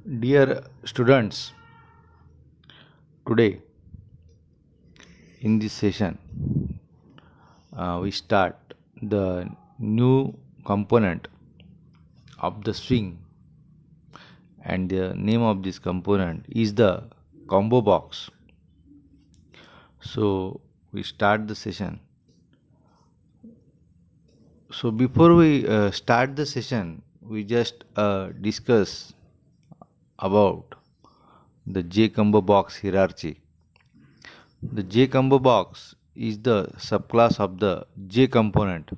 Dear students, today in this session we start the new component of the string, and the name of this component is the combo box. So we start the session. So before we start the session, we just discuss about the J combo box hierarchy. The J combo box is the subclass of the J component,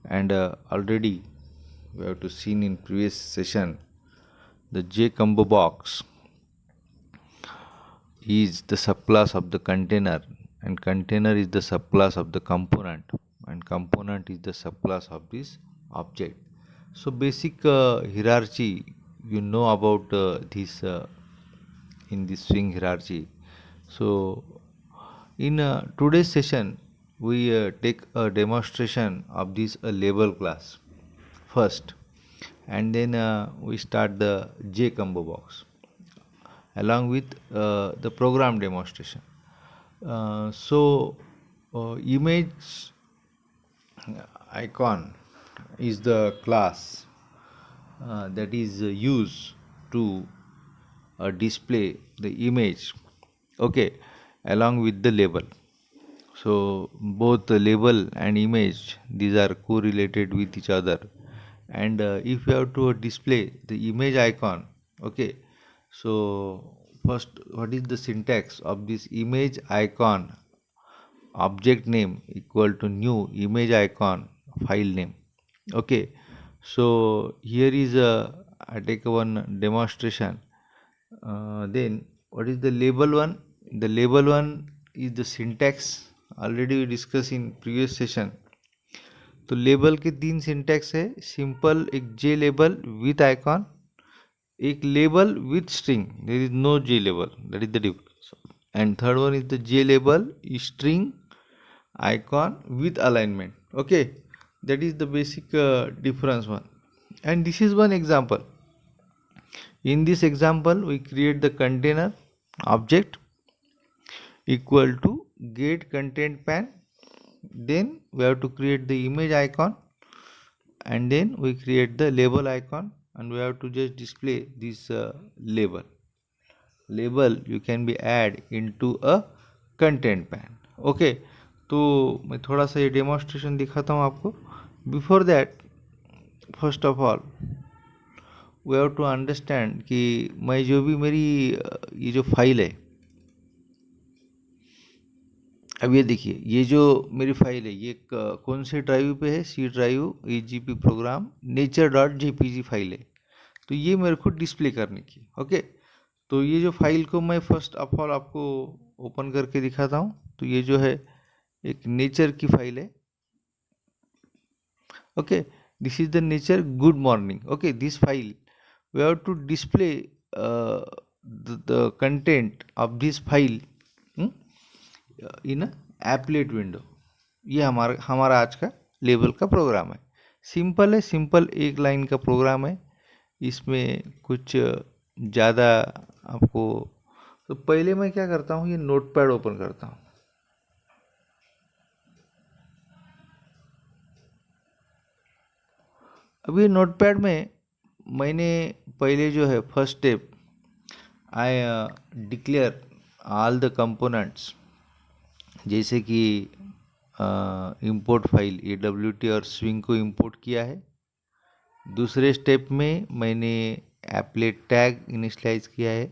and already we have to seen in previous session the J combo box is the subclass of the container, and container is the subclass of the component, and component is the subclass of this object. So basic hierarchy you know about this in this string hierarchy. So in today's session we take a demonstration of this label class first, and then we start the J combo box along with the program demonstration. Image icon is the class that is used to display the image, okay, along with the label. So both the label and image, these are correlated with each other, and if you have to display the image icon, okay, so first, what is the syntax of this image icon? Object name equal to new image icon file name, okay. So here is a, I take one demonstration. Then what is the label one? The label one is the syntax, already we discussed in previous session. तो label के तीन syntax है, simple एक J label with icon, एक label with string, there is no J label, that is the difference, and third one is the J label string icon with alignment, okay. That is the basic difference one, and this is one example. In this example we create the container object equal to get content pan, then we have to create the image icon, and then we create the label icon, and we have to just display this label you can be add into a content pan, okay. तो मैं थोड़ा सा ये demonstration दिखाता हूँ आपको. Before that, first of all we have to understand कि मैं जो भी मेरी ये जो फाइल है, अब ये देखिए, ये जो मेरी फाइल है ये कौन से ड्राइव पे है? C drive AGP program nature.jpg file है. तो ये मेरे को डिस्प्ले करने की, ओके. तो ये जो फाइल को मैं फर्स्ट ऑफ ऑल आपको ओपन करके दिखाता हूँ. तो ये जो है एक नेचर की फाइल है, okay. This is the nature good morning, okay. This file we have to display the content of this file in a applet window. ये हमारा आज का लेवल का प्रोग्राम है. सिंपल है, सिंपल एक लाइन का प्रोग्राम है, इसमें कुछ ज़्यादा आपको. तो पहले मैं क्या करता हूँ, ये नोटपैड ओपन करता हूँ. अभी नोटपैड में मैंने पहले जो है first step, I declare all the components, जैसे कि इंपोर्ट फाइल AWT और स्विंग को इंपोर्ट किया है. दूसरे स्टेप में मैंने एप्लेट टैग इनिशियलाइज किया है,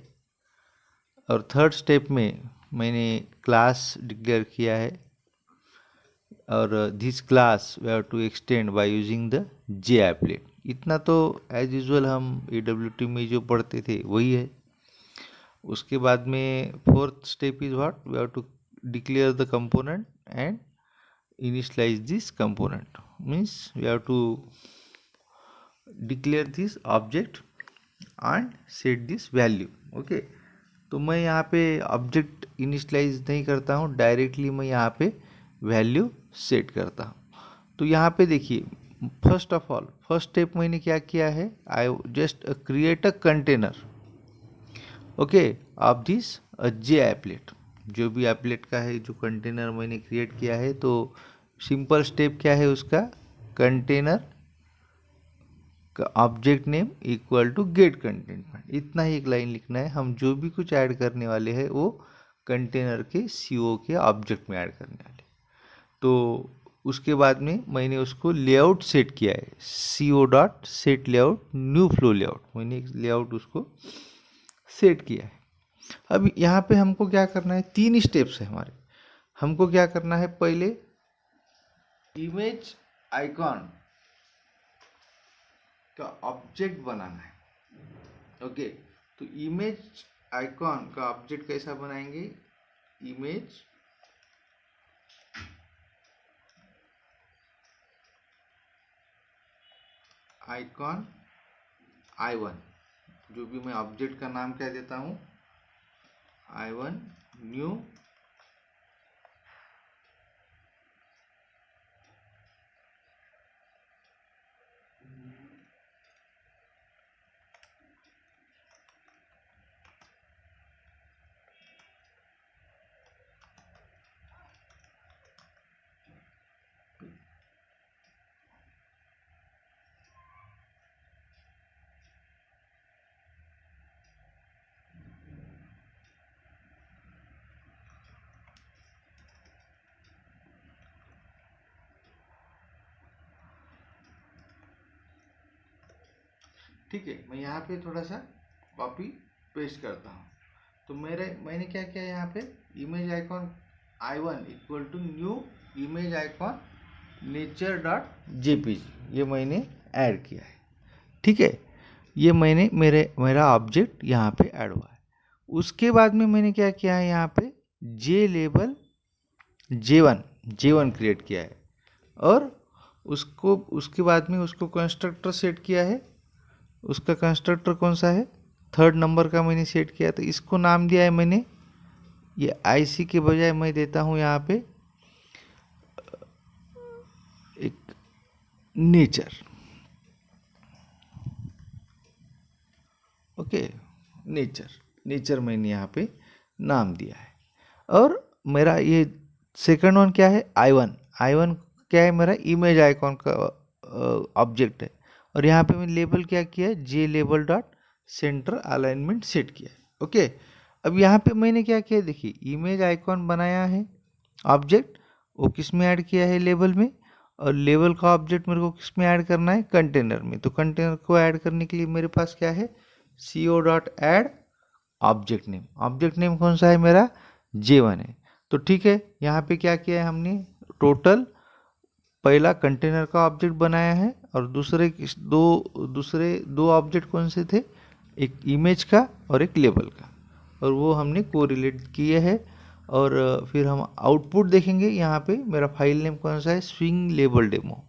और थर्ड स्टेप में मैंने क्लास डिक्लेयर किया है, और this class we have to extend by using the JApplet. इतना तो एज यूजुअल हम AWT में जो पढ़ते थे वही है. उसके बाद में fourth step is what, we have to declare the component and initialize this component, means we have to declare this object and set this value, okay. तो मैं यहाँ पे ऑब्जेक्ट इनिशियलाइज नहीं करता हूँ, डायरेक्टली मैं यहाँ पे वैल्यू सेट करता हूँ. तो यहाँ पे देखिए first of all first step मैंने क्या किया है, I just create a container okay of this J applet. जो भी एप्लेट का है जो कंटेनर मैंने क्रिएट किया है, तो सिंपल स्टेप क्या है उसका, कंटेनर का object name equal to get content point, इतना ही एक लाइन लिखना है। हम जो भी कुछ ऐड करने वाले हैं वो कंटेनर के सीओ के ऑब्जेक्ट में ऐड करने वाले। तो उसके बाद में मैंने उसको लेआउट सेट किया है, CO dot set layout new flow layout, मैंने एक लेआउट उसको सेट किया है। अब यहाँ पे हमको क्या करना है, 3 स्टेप्स है हमारे। हमको क्या करना है, पहले इमेज आइकॉन का ऑब्जेक्ट बनाना है ओके। तो इमेज आइकॉन का ऑब्जेक्ट कैसा बनाएंगे, इमेज आइकॉन i1, जो भी मैं ऑब्जेक्ट का नाम क्या देता हूँ, i1 न्यू ठीक है। मैं यहाँ पे थोड़ा सा कॉपी पेस्ट करता हूँ। तो मैंने क्या किया यहाँ पे, image icon i1 equal to new image icon nature dot JPG, ये मैंने ऐड किया है। ठीक है, ये मैंने मेरा ऑब्जेक्ट यहाँ पे ऐड हुआ है। उसके बाद में मैंने क्या किया है, यहाँ पे जे लेबल J1 क्रिएट किया है, और उसके बाद में उसको कंस्ट्रक्टर सेट किया है। उसका कंस्ट्रक्टर कौन सा है, 3rd नंबर का मैंने सेट किया। तो इसको नाम दिया है मैंने, ये IC के बजाय मैं देता हूँ यहाँ पे एक नेचर ओके। नेचर मैंने यहाँ पे नाम दिया है। और मेरा ये सेकंड वन क्या है, i1 क्या है, मेरा इमेज आइकॉन का ऑब्जेक्ट है। और यहाँ पे मैंने लेबल क्या किया है, J label dot center alignment set किया है ओके। अब यहाँ पे मैंने क्या किया, देखिए इमेज आइकॉन बनाया है ऑब्जेक्ट, वो किस में ऐड किया है, लेबल में। और लेबल का ऑब्जेक्ट मेरे को किस में ऐड करना है, कंटेनर में। तो कंटेनर को ऐड करने के लिए मेरे पास क्या है, co dot add object name कौन सा है मेरा, J1 है। तो ठीक है, यहाँ पे क्या किया है हमने, टोटल पहला कंटेनर का ऑब्जेक्ट बनाया है, और दूसरे दो ऑब्जेक्ट कौन से थे, एक इमेज का और एक लेबल का, और वो हमने कोरिलेट किए हैं। और फिर हम आउटपुट देखेंगे। यहाँ पे मेरा फाइल नेम कौन सा है, स्विंग लेबल डेमो।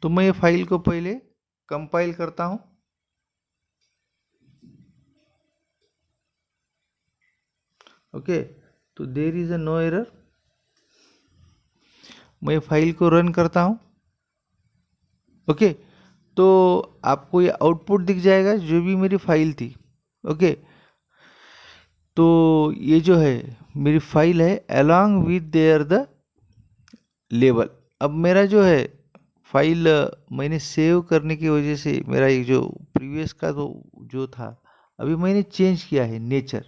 तो मैं ये फाइल को पहले कंपाइल करता हूँ ओके। तो there is a no error, मैं फाइल को रन करता हूँ ओके। तो आपको ये आउटपुट दिख जाएगा, जो भी मेरी फाइल थी ओके। तो ये जो है मेरी फाइल है, along with there the label. अब मेरा जो है फाइल मैंने सेव करने की वजह से मेरा ये जो प्रीवियस का तो जो था, अभी मैंने चेंज किया है नेचर।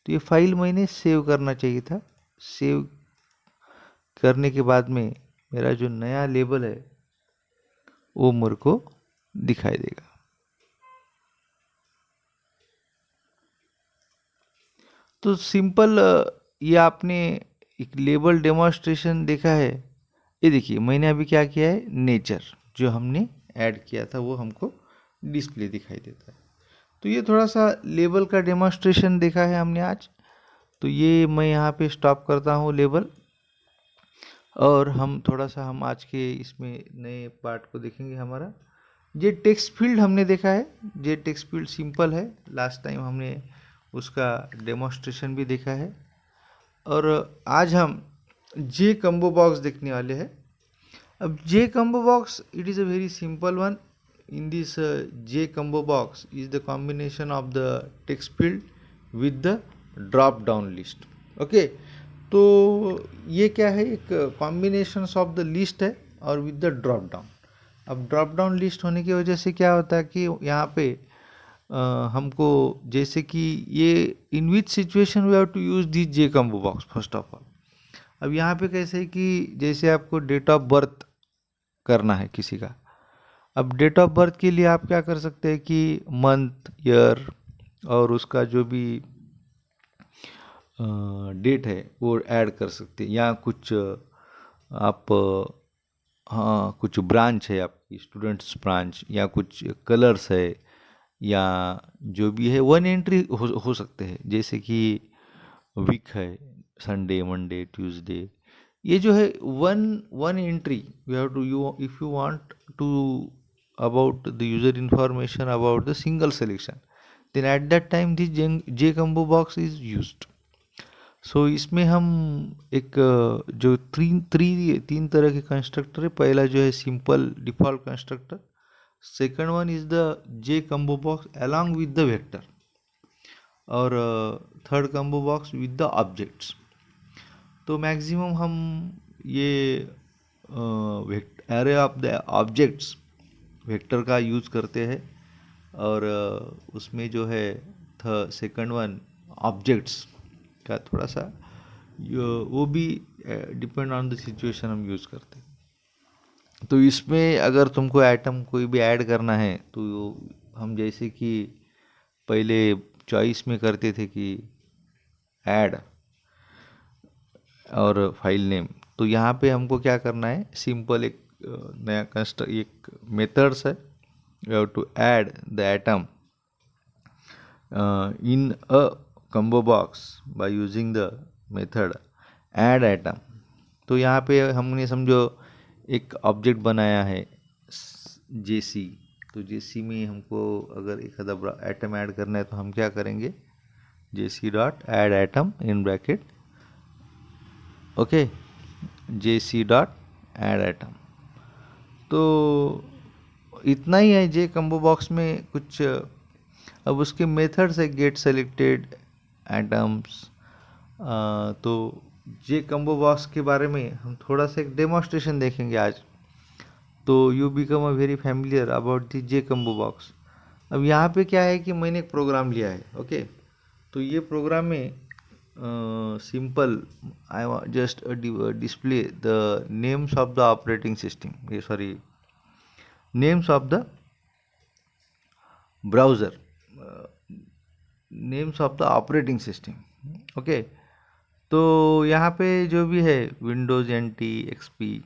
तो ये फाइल मैंने सेव करना चाहिए था। सेव करने के बाद में मेरा जो नया लेबल है वो मेरे को दिखाई देगा। तो सिंपल ये आपने एक लेबल डेमोन्स्ट्रेशन देखा है। ये देखिए मैंने अभी क्या किया है, नेचर जो हमने ऐड किया था वो हमको डिस्प्ले दिखाई देता है। तो ये थोड़ा सा लेबल का डेमोन्स्ट्रेशन देखा है हमने आज। तो ये मैं यहाँ पे स्टॉप करता हूँ लेबल, और हम आज के इसमें नए पार्ट को देखेंगे। हमारा जे टेक्स्ट फील्ड हमने देखा है, जे टेक्स्ट फील्ड सिंपल है। लास्ट टाइम हमने उसका डेमोस्ट्रेशन भी देखा है। और आज हम जे कम्बो बॉक्स देखने वाले हैं। अब J combo box, it is a very simple one. In this J combo box is the combination of the text field with the drop down list. Okay, तो ये क्या है, एक कॉम्बिनेशन ऑफ द लिस्ट है और with the drop down. अब drop down list होने की वजह से क्या होता है कि यहाँ पे हमको, जैसे कि ये in which situation we have to use this J combo box first of all. अब यहाँ पे कैसे है कि जैसे आपको डेट ऑफ बर्थ करना है किसी का. अब डेट ऑफ बर्थ के लिए आप क्या कर सकते हैं कि मंथ, ईयर और उसका जो भी डेट है वो ऐड कर सकते हैं. या कुछ आप हाँ, कुछ ब्रांच है आपकी, स्टूडेंट्स ब्रांच, या कुछ कलर्स है, या जो भी है वन एंट्री हो सकते हैं. जैसे कि वीक है, संडे, मंडे, ट्यूसडे. ये जो है one one entry you have to, you if you want to about the user information about the single selection, then at that time this J combo box is used. So इसमें हम एक जो तीन तरह के कंस्ट्रक्टर है. पहला जो है simple default constructor, second one is the J combo box along with the vector, और third combo box with the objects. तो मैक्सिमम हम ये array of the objects vector का यूज़ करते हैं. और उसमें जो है सेकंड वन ऑब्जेक्ट्स का थोड़ा सा वो भी डिपेंड ऑन द सिचुएशन हम यूज़ करते हैं. तो इसमें अगर तुमको आइटम कोई भी ऐड करना है तो हम जैसे कि पहले चॉइस में करते थे कि ऐड और फाइल नेम, तो यहाँ पे हमको क्या करना है, सिंपल एक नया एक मेथड्स है. you have to add the atom in a combo box by using the method add atom. तो यहाँ पे हमने समझो एक ऑब्जेक्ट बनाया है जेसी. तो जेसी में हमको अगर एक आधा एटम ऐड करना है तो हम क्या करेंगे, jc dot add item in bracket. Okay, jc dot add item. तो इतना ही है जे कम्बो बॉक्स में कुछ. अब उसके मेथड्स है गेट सेलेक्टेड एटम्स. तो जे कम्बो बॉक्स के बारे में हम थोड़ा सा एक डेमोस्ट्रेशन देखेंगे आज. तो you become a very familiar about the J combo box. अब यहाँ पे क्या है कि मैंने एक प्रोग्राम लिया है. ओके, तो ये प्रोग्राम में simple I just display the names of the operating system, ये sorry names of the browser, names of the operating system. Okay, तो यहाँ पे जो भी है विंडोज़ NT XP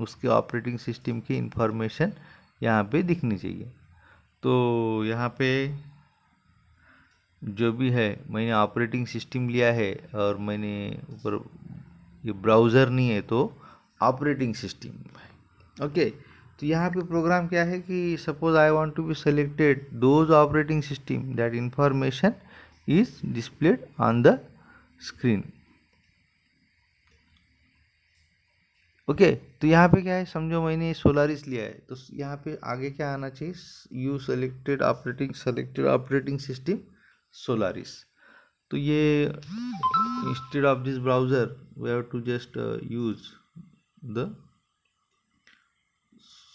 उसके ऑपरेटिंग सिस्टम की इंफॉर्मेशन यहाँ पे दिखनी चाहिए. तो यहाँ पे जो भी है मैंने ऑपरेटिंग सिस्टम लिया है और मैंने ऊपर ये ब्राउज़र नहीं है तो ऑपरेटिंग सिस्टम है. ओके, तो यहाँ पे प्रोग्राम क्या है कि suppose I want to be selected those operating system that information is displayed on the screen. Okay, तो यहाँ पे क्या है, समझो मैंने सोलारिस लिया है तो यहाँ पे आगे क्या आना चाहिए, you selected operating system Solaris. तो ये instead of this browser we have to just use the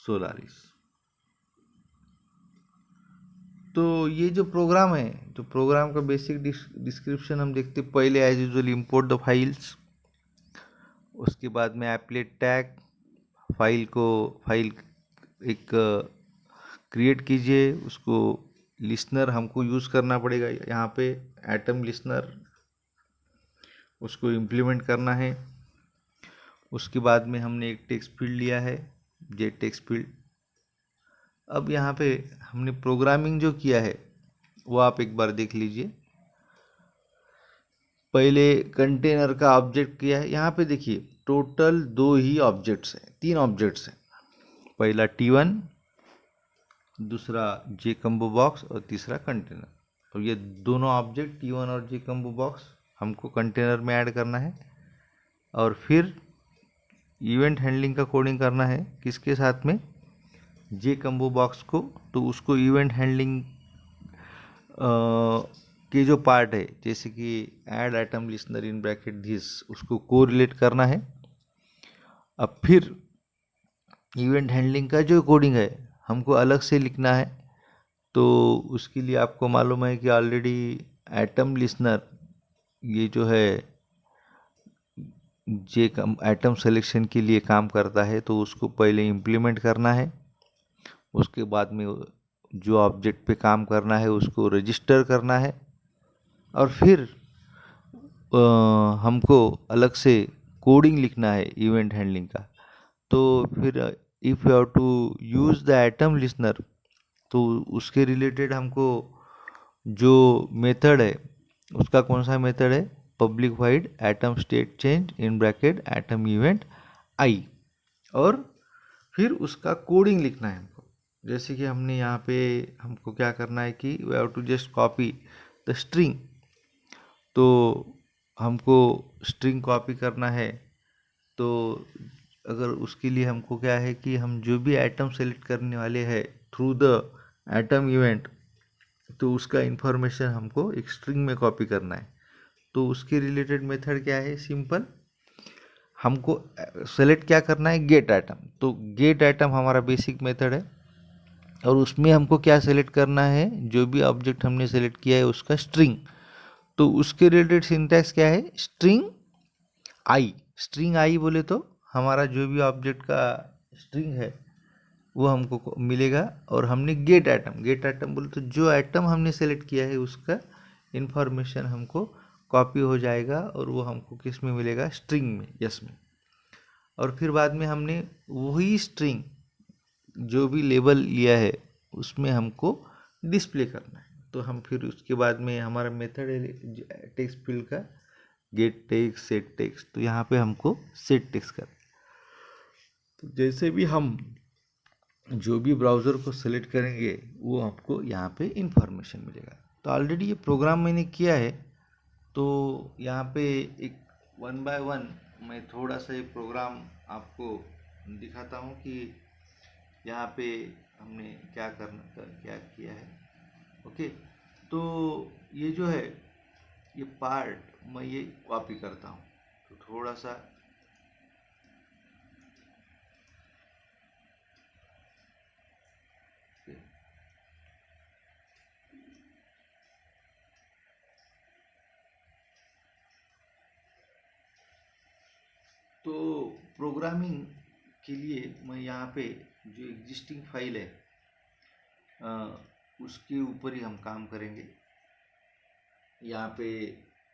Solaris. तो ये जो प्रोग्राम है, तो प्रोग्राम का बेसिक डिस्क्रिप्शन हम देखते पहले as usual import the files. उसके बाद में एप्लेट टैग, फाइल एक क्रिएट कीजिए. उसको लिसनर हमको यूज़ करना पड़ेगा यहाँ पे, एटम लिसनर उसको इम्प्लीमेंट करना है. उसके बाद में हमने एक टेक्स्ट फील्ड लिया है, जे टेक्स्ट फील्ड. अब यहाँ पे हमने प्रोग्रामिंग जो किया है वो आप एक बार देख लीजिए. पहले कंटेनर का ऑब्जेक्ट किया है. यहाँ पे देखिए टोटल दो ही ऑब्जेक्ट्स हैं, तीन ऑब्जेक्ट्स हैं. पहला T1, दूसरा जे कम्बो बॉक्स और तीसरा कंटेनर. और ये दोनों ऑब्जेक्ट T1 और जे कम्बो बॉक्स हमको कंटेनर में ऐड करना है। और फिर इवेंट हैंडलिंग का कोडिंग करना है किसके साथ में, जे कम्बो बॉक्स को। तो उसको इवेंट हैंडलिंग के जो पार्ट है, जैसे कि add item listener in bracket this, उसको कोरिलेट करना है। अब फिर इवेंट हैंडलिंग का जो कोडिंग है हमको अलग से लिखना है। तो उसके लिए आपको मालूम है कि ऑलरेडी एटम लिस्नर ये जो है जे एटम सिलेक्शन के लिए काम करता है, तो उसको पहले इम्प्लीमेंट करना है। उसके बाद में जो ऑब्जेक्ट पे काम करना है उसको रजिस्टर करना है। और फिर हमको अलग से कोडिंग लिखना है इवेंट हैंडलिंग का। तो फिर if you have to use the item listener, तो उसके रिलेटेड हमको जो मेथड है उसका कौन सा मेथड है, public wide atom state change in bracket atom event I. और फिर उसका कोडिंग लिखना है हमको। जैसे कि हमने यहाँ पे हमको क्या करना है कि we have to just copy the string. तो हमको स्ट्रिंग कॉपी करना है। तो अगर उसके लिए हमको क्या है कि हम जो भी आइटम सेलेक्ट करने वाले हैं थ्रू द एटम इवेंट, तो उसका इंफॉर्मेशन हमको एक स्ट्रिंग में कॉपी करना है। तो उसके रिलेटेड मेथड क्या है, सिंपल, हमको सेलेक्ट क्या करना है, गेट आइटम। तो गेट आइटम हमारा बेसिक मेथड है। और उसमें हमको क्या सेलेक्ट करना है, जो भी ऑब्जेक्ट हमने सेलेक्ट किया है उसका स्ट्रिंग। तो उसके रिलेटेड सिंटैक्स क्या है, स्ट्रिंग आई। स्ट्रिंग आई बोले तो हमारा जो भी ऑब्जेक्ट का स्ट्रिंग है वो हमको मिलेगा। और हमने गेट आइटम बोले तो जो आइटम हमने सेलेक्ट किया है उसका इंफॉर्मेशन हमको कॉपी हो जाएगा और वो हमको किस में मिलेगा, स्ट्रिंग में, यस में। और फिर बाद में हमने वही स्ट्रिंग जो भी लेबल लिया है उसमें हमको डिस्प्ले करना है। तो हम फिर उसके बाद में हमारा मेथड है टेक्स्ट फील्ड का गेट टेक्स्ट सेट टेक्स्ट। तो यहाँ पे हमको सेट टेक्स्ट कर, तो जैसे भी हम जो भी ब्राउज़र को सेलेक्ट करेंगे वो आपको यहाँ पे इंफॉर्मेशन मिलेगा। तो ऑलरेडी ये प्रोग्राम मैंने किया है। तो यहाँ पे एक वन बाय वन मैं थोड़ा सा ये प्रोग्राम आपको दिखाता हूँ कि यहाँ पे हमने क्या किया है। ओके, तो ये जो है ये पार्ट मैं ये कॉपी करता हूँ। तो थोड़ा सा तो प्रोग्रामिंग के लिए मैं यहाँ पे जो एग्जिस्टिंग फाइल है उसके ऊपर ही हम काम करेंगे। यहाँ पे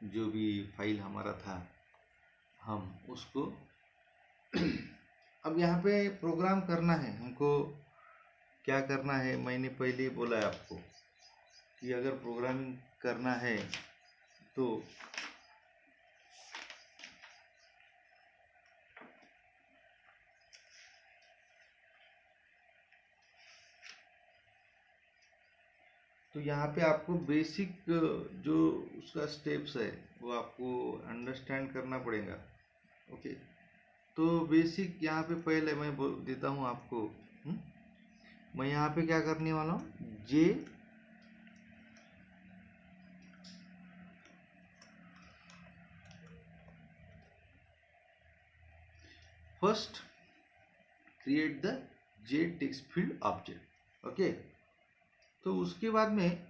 जो भी फाइल हमारा था हम उसको अब यहाँ पे प्रोग्राम करना है हमको। क्या करना है, मैंने पहले बोला है आपको कि अगर प्रोग्रामिंग करना है तो यहाँ पे आपको बेसिक जो उसका स्टेप्स है वो आपको अंडरस्टैंड करना पड़ेगा। ओके, तो बेसिक यहाँ पे पहले मैं बोल देता हूँ आपको। मैं यहाँ पे क्या करने वाला हूँ, J first create the J text field object. Okay, तो उसके बाद में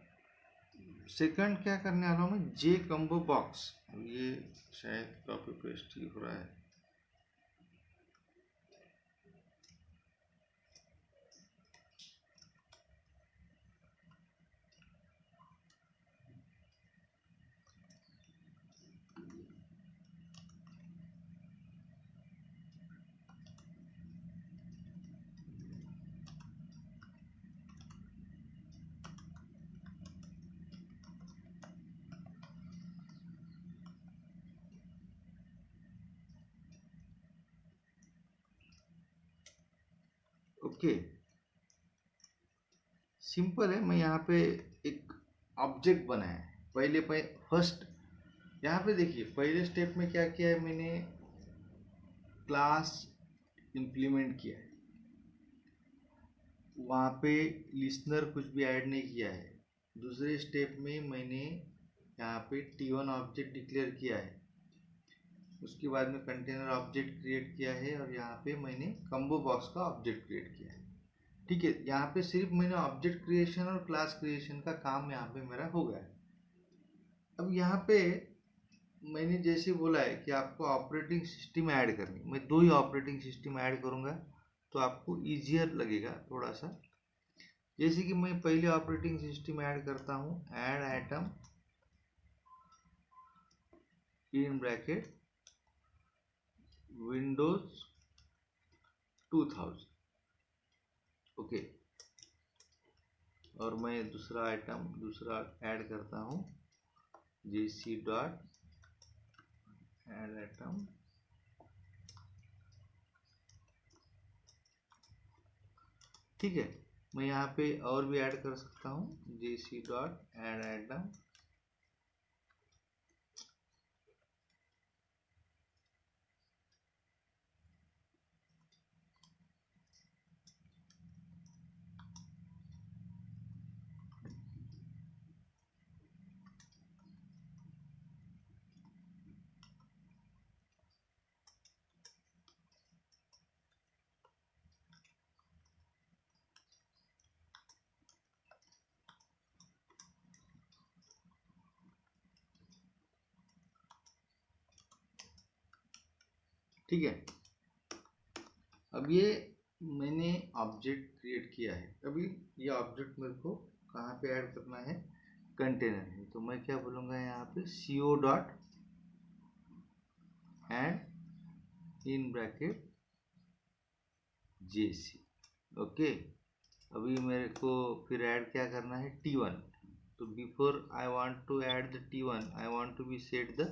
सेकंड क्या करने वाला हूँ मैं, जे कम्बो बॉक्स। ये शायद कॉपी पेस्ट ही हो रहा है। ओके, सिंपल है। मैं यहाँ पे एक ऑब्जेक्ट बनाया है। पहले फर्स्ट यहाँ पे देखिए पहले स्टेप में क्या किया है, मैंने क्लास इम्प्लीमेंट किया है, वहाँ पे लिसनर कुछ भी ऐड नहीं किया है। दूसरे स्टेप में मैंने यहाँ पे T1 ऑब्जेक्ट डिक्लेयर किया है, उसके बाद में कंटेनर ऑब्जेक्ट क्रिएट किया है और यहाँ पे मैंने कम्बो बॉक्स का ऑब्जेक्ट क्रिएट किया है। ठीक है, यहाँ पे सिर्फ मैंने ऑब्जेक्ट क्रिएशन और क्लास क्रिएशन का काम यहाँ पे मेरा हो गया है। अब यहाँ पे मैंने जैसे बोला है कि आपको ऑपरेटिंग सिस्टम ऐड करनी, मैं 2 ही ऑपरेटिंग सिस्टम ऐड करूँगा तो आपको ईजियर लगेगा थोड़ा सा। जैसे कि मैं पहले ऑपरेटिंग सिस्टम ऐड करता हूँ, add item in bracket Windows 2000, okay. और मैं दूसरा ऐड करता हूँ, gc डॉट ऐड आइटम, ठीक है। मैं यहाँ पे और भी ऐड कर सकता हूँ, gc डॉट ऐड आइटम, ठीक है। अब ये मैंने ऑब्जेक्ट क्रिएट किया है। अभी ये ऑब्जेक्ट मेरे को कहाँ पे ऐड करना है, कंटेनर है। तो मैं क्या बोलूँगा यहाँ पे co dot add in bracket jc, okay. अभी मेरे को फिर ऐड क्या करना है, T1। तो before I want to add the T1 I want to be set the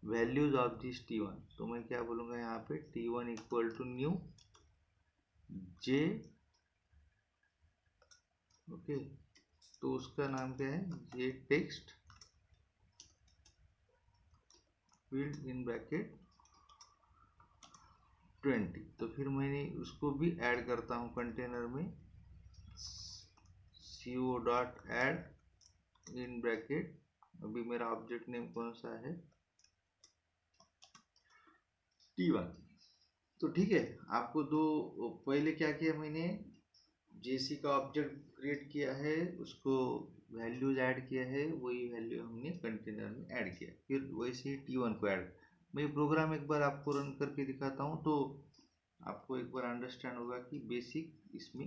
values of this T1। तो मैं क्या बोलूँगा यहाँ पे T1 equal to new j, okay. तो उसका नाम क्या है, J text field in bracket 20। तो फिर मैंने उसको भी ऐड करता हूँ कंटेनर में, co dot add in bracket, अभी मेरा ऑब्जेक्ट नेम कौन सा है, T1। तो ठीक है, आपको दो पहले क्या किया मैंने, जेसी का ऑब्जेक्ट क्रिएट किया है, उसको वैल्यूज ऐड किया है, वही वैल्यू हमने कंटेनर में ऐड किया, फिर वैसे ही T1 को ऐड। मैं प्रोग्राम एक बार आपको रन करके दिखाता हूँ तो आपको एक बार अंडरस्टैंड होगा कि बेसिक इसमें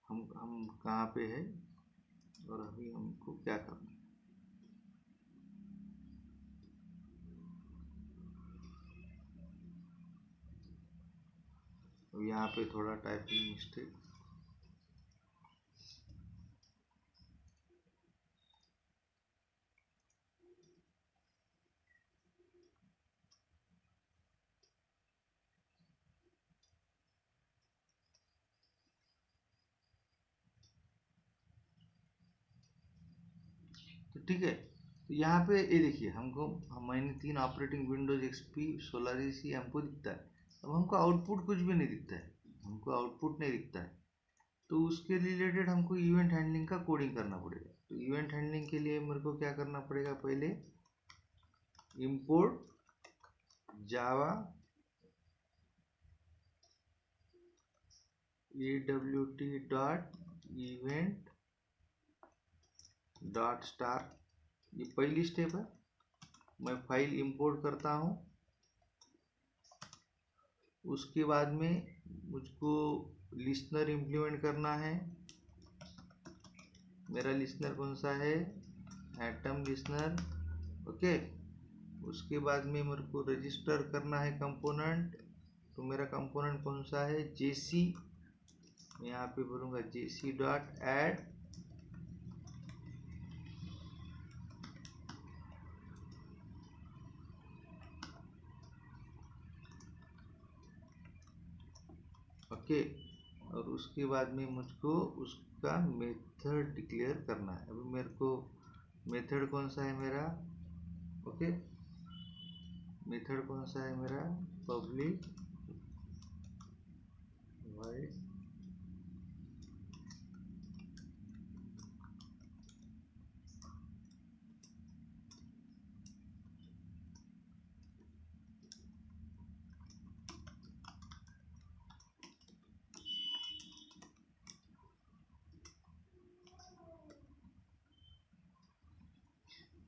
हम कहाँ पे है और अभी हमको क्या करना है। तो यहाँ पे थोड़ा टाइपिंग मिस्टेक, तो ठीक है। तो यहाँ पे ये देखिए मैंने 3 ऑपरेटिंग विंडोज एक्सपी सोलारिस हमको दिखता है। अब हमको आउटपुट कुछ भी नहीं दिखता है, हमको आउटपुट नहीं दिखता है। तो उसके रिलेटेड हमको इवेंट हैंडलिंग का कोडिंग करना पड़ेगा। तो इवेंट हैंडलिंग के लिए मेरे को क्या करना पड़ेगा, पहले इंपोर्ट जावा awt dot event dot star, ये पहली स्टेप है। मैं फाइल इंपोर्ट करता हूँ, उसके बाद में मुझको लिसनर इम्प्लीमेंट करना है। मेरा लिसनर कौन सा है, एटम लिसनर, ओके। उसके बाद में मेरे को रजिस्टर करना है कंपोनेंट। तो मेरा कंपोनेंट कौन सा है, जेसी। मैं यहाँ पे बोलूँगा जेसी डॉट ऐड, ओके। और उसके बाद में मुझको उस का मेथड डिक्लेयर करना है। अभी मेरे को मेथड कौन सा है मेरा, ओके, मेथड कौन सा है मेरा, पब्लिक वाइड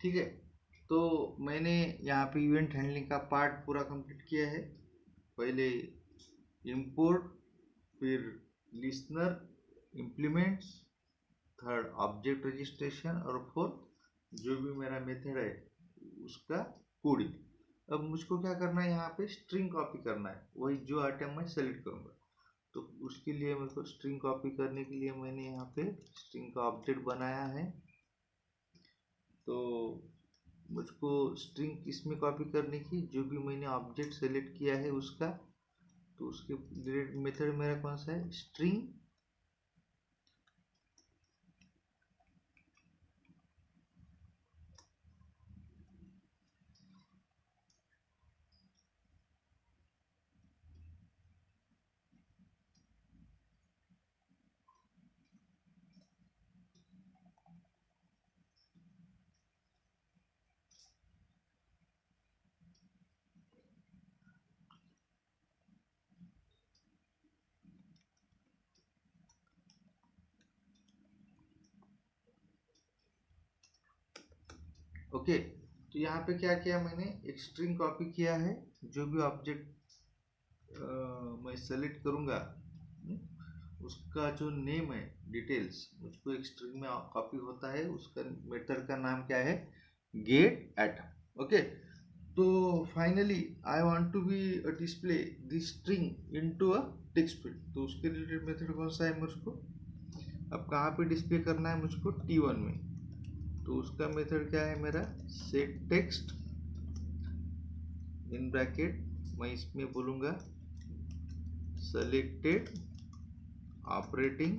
ठीक है। तो मैंने यहाँ पे इवेंट हैंडलिंग का पार्ट पूरा कंप्लीट किया है। पहले इंपोर्ट, फिर listener implements, third object registration, और फोर्थ जो भी मेरा मेथड है उसका कोडिंग। अब मुझको क्या करना है, यहाँ पे स्ट्रिंग कॉपी करना है, वही जो आइटम मैं सेलेक्ट करूँगा। तो उसके लिए मेरे को स्ट्रिंग कॉपी करने के लिए मैंने यहाँ पे स्ट्रिंग का ऑब्जेक्ट बनाया है। तो मुझको स्ट्रिंग किस में कॉपी करने की, जो भी मैंने ऑब्जेक्ट सेलेक्ट किया है उसका। तो उसके रिलेटेड मेथड मेरा कौन सा है, स्ट्रिंग। ओके, तो यहाँ पे क्या किया मैंने, एक स्ट्रिंग कॉपी किया है। जो भी ऑब्जेक्ट मैं सेलेक्ट करूँगा उसका जो नेम है, डिटेल्स मुझको एक स्ट्रिंग में कॉपी होता है। उसका मेथड का नाम क्या है, गेट एटम। ओके, तो finally I want to be display this string into a text field. तो उसके रिलेटेड मेथड कौन सा है मुझको, अब कहाँ पे डिस्प्ले करना है मुझको, T1 में। तो उसका मेथड क्या है मेरा, सेट टेक्स्ट इन ब्रैकेट, मैं इसमें बोलूँगा सेलेक्टेड ऑपरेटिंग